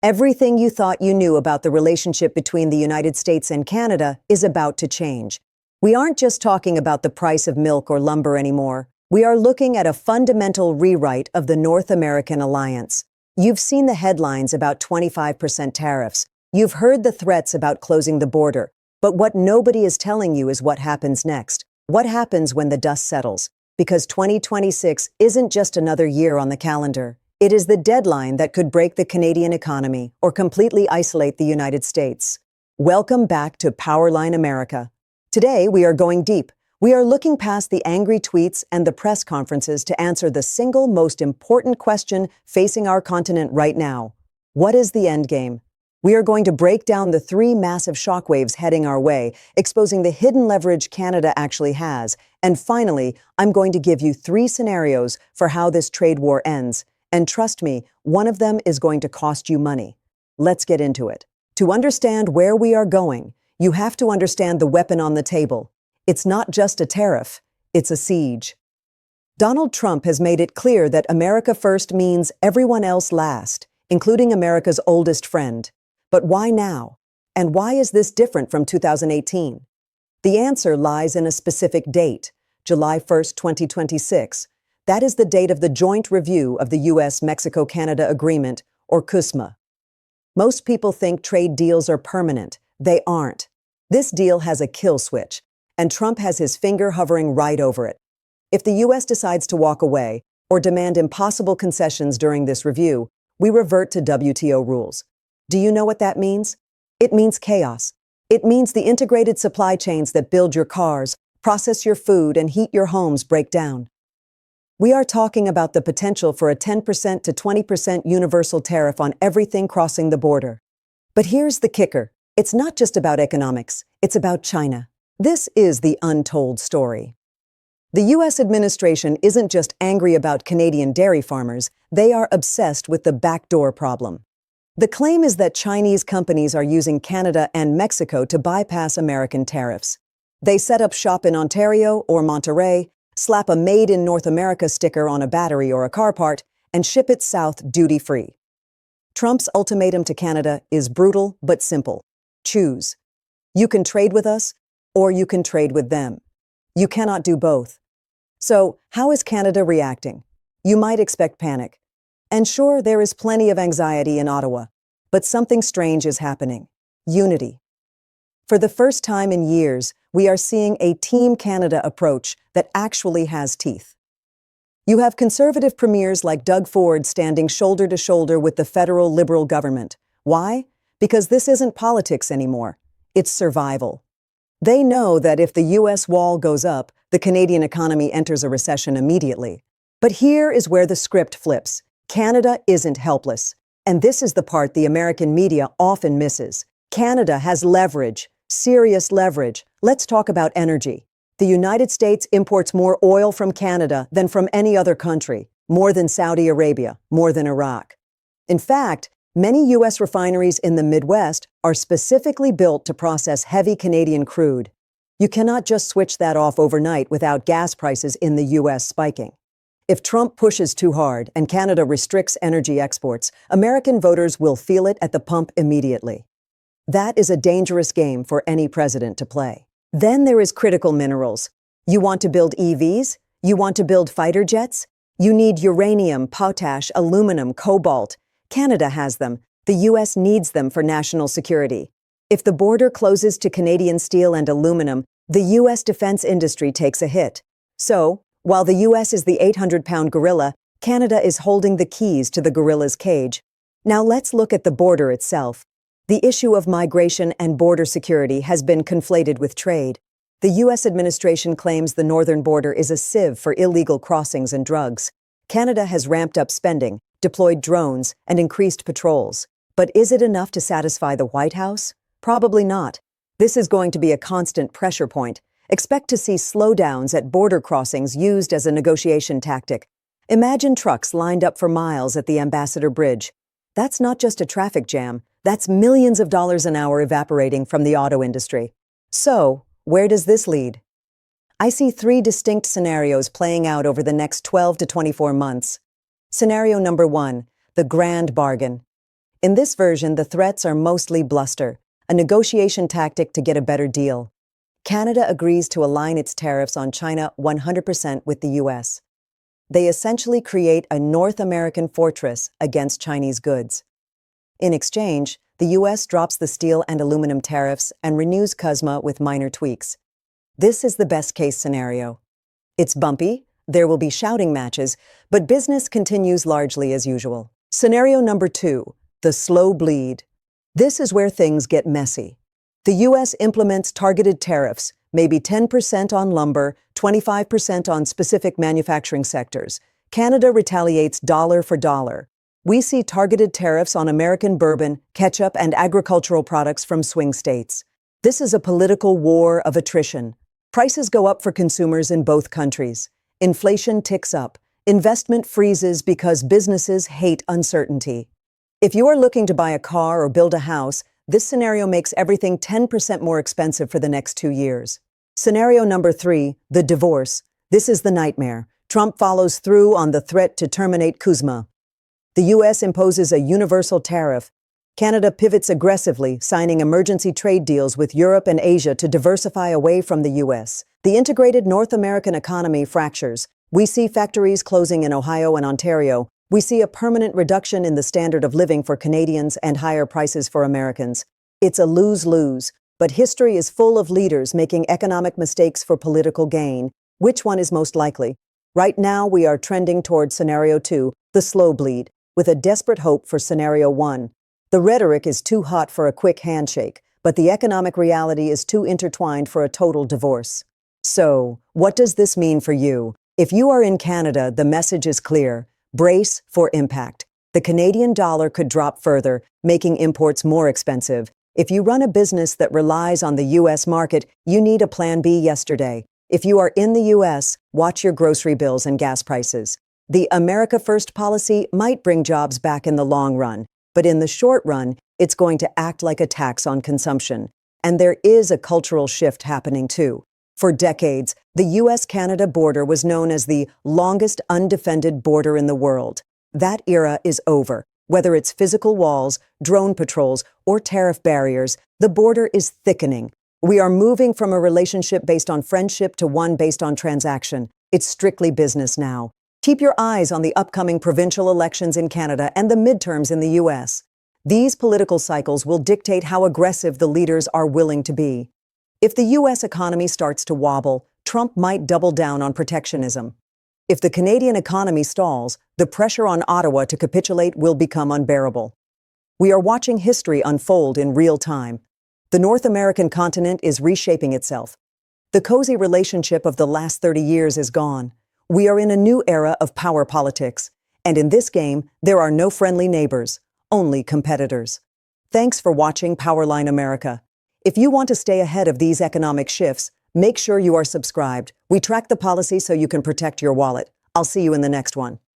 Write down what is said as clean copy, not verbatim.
Everything you thought you knew about the relationship between the United States and Canada is about to change. We aren't just talking about the price of milk or lumber anymore. We are looking at a fundamental rewrite of the North American alliance. You've seen the headlines about 25% tariffs. You've heard the threats about closing the border. But what nobody is telling you is what happens next. What happens when the dust settles? Because 2026 isn't just another year on the calendar. It is the deadline that could break the Canadian economy or completely isolate the United States. Welcome back to Powerline America. Today, we are going deep. We are looking past the angry tweets and the press conferences to answer the single most important question facing our continent right now. What is the end game? We are going to break down the three massive shockwaves heading our way, exposing the hidden leverage Canada actually has. And finally, I'm going to give you three scenarios for how this trade war ends. And trust me, one of them is going to cost you money. Let's get into it. To understand where we are going, you have to understand the weapon on the table. It's not just a tariff, it's a siege. Donald Trump has made it clear that America first means everyone else last, including America's oldest friend. But why now? And why is this different from 2018? The answer lies in a specific date, July 1st, 2026. That is the date of the joint review of the U.S.-Mexico-Canada Agreement, or CUSMA. Most people think trade deals are permanent. They aren't. This deal has a kill switch, and Trump has his finger hovering right over it. If the U.S. decides to walk away or demand impossible concessions during this review, we revert to WTO rules. Do you know what that means? It means chaos. It means the integrated supply chains that build your cars, process your food, and heat your homes break down. We are talking about the potential for a 10% to 20% universal tariff on everything crossing the border. But here's the kicker. It's not just about economics. It's about China. This is the untold story. The U.S. administration isn't just angry about Canadian dairy farmers. They are obsessed with the backdoor problem. The claim is that Chinese companies are using Canada and Mexico to bypass American tariffs. They set up shop in Ontario or Monterrey, slap a Made in North America sticker on a battery or a car part, and ship it south duty-free. Trump's ultimatum to Canada is brutal but simple. Choose. You can trade with us, or you can trade with them. You cannot do both. So, how is Canada reacting? You might expect panic. And sure, there is plenty of anxiety in Ottawa, but something strange is happening. Unity. For the first time in years, we are seeing a Team Canada approach that actually has teeth. You have conservative premiers like Doug Ford standing shoulder to shoulder with the federal Liberal government. Why? Because this isn't politics anymore. It's survival. They know that if the U.S. wall goes up, the Canadian economy enters a recession immediately. But here is where the script flips. Canada isn't helpless. And this is the part the American media often misses. Canada has leverage. Serious leverage. Let's talk about energy. The United States imports more oil from Canada than from any other country, more than Saudi Arabia, more than Iraq. In fact, many U.S. refineries in the Midwest are specifically built to process heavy Canadian crude. You cannot just switch that off overnight without gas prices in the U.S. spiking. If Trump pushes too hard and Canada restricts energy exports, American voters will feel it at the pump immediately. That is a dangerous game for any president to play. Then there is critical minerals. You want to build EVs? You want to build fighter jets? You need uranium, potash, aluminum, cobalt. Canada has them. The U.S. needs them for national security. If the border closes to Canadian steel and aluminum, the U.S. defense industry takes a hit. So, while the U.S. is the 800-pound gorilla, Canada is holding the keys to the gorilla's cage. Now let's look at the border itself. The issue of migration and border security has been conflated with trade. The U.S. administration claims the northern border is a sieve for illegal crossings and drugs. Canada has ramped up spending, deployed drones, and increased patrols. But is it enough to satisfy the White House? Probably not. This is going to be a constant pressure point. Expect to see slowdowns at border crossings used as a negotiation tactic. Imagine trucks lined up for miles at the Ambassador Bridge. That's not just a traffic jam. That's millions of dollars an hour evaporating from the auto industry. So, where does this lead? I see three distinct scenarios playing out over the next 12 to 24 months. Scenario number one, the grand bargain. In this version, the threats are mostly bluster, a negotiation tactic to get a better deal. Canada agrees to align its tariffs on China 100% with the US. They essentially create a North American fortress against Chinese goods. In exchange, the US drops the steel and aluminum tariffs and renews CUSMA with minor tweaks. This is the best-case scenario. It's bumpy, there will be shouting matches, but business continues largely as usual. Scenario number 2, the slow bleed. This is where things get messy. The US implements targeted tariffs, maybe 10% on lumber, 25% on specific manufacturing sectors. Canada retaliates dollar for dollar. We see targeted tariffs on American bourbon, ketchup, and agricultural products from swing states. This is a political war of attrition. Prices go up for consumers in both countries. Inflation ticks up. Investment freezes because businesses hate uncertainty. If you are looking to buy a car or build a house, this scenario makes everything 10% more expensive for the next 2 years. Scenario number 3, the divorce. This is the nightmare. Trump follows through on the threat to terminate CUSMA. The US imposes a universal tariff. Canada pivots aggressively, signing emergency trade deals with Europe and Asia to diversify away from the US. The integrated North American economy fractures. We see factories closing in Ohio and Ontario. We see a permanent reduction in the standard of living for Canadians and higher prices for Americans. It's a lose-lose, but history is full of leaders making economic mistakes for political gain. Which one is most likely? Right now, we are trending toward Scenario 2, the slow bleed, with a desperate hope for Scenario 1. The rhetoric is too hot for a quick handshake, but the economic reality is too intertwined for a total divorce. So, what does this mean for you? If you are in Canada, the message is clear. Brace for impact. The Canadian dollar could drop further, making imports more expensive. If you run a business that relies on the US market, you need a plan B yesterday. If you are in the US, watch your grocery bills and gas prices. The America First policy might bring jobs back in the long run, but in the short run, it's going to act like a tax on consumption. And there is a cultural shift happening too. For decades, the US-Canada border was known as the longest undefended border in the world. That era is over. Whether it's physical walls, drone patrols, or tariff barriers, the border is thickening. We are moving from a relationship based on friendship to one based on transaction. It's strictly business now. Keep your eyes on the upcoming provincial elections in Canada and the midterms in the US. These political cycles will dictate how aggressive the leaders are willing to be. If the US economy starts to wobble, Trump might double down on protectionism. If the Canadian economy stalls, the pressure on Ottawa to capitulate will become unbearable. We are watching history unfold in real time. The North American continent is reshaping itself. The cozy relationship of the last 30 years is gone. We are in a new era of power politics. And in this game, there are no friendly neighbors, only competitors. Thanks for watching Powerline America. If you want to stay ahead of these economic shifts, make sure you are subscribed. We track the policy so you can protect your wallet. I'll see you in the next one.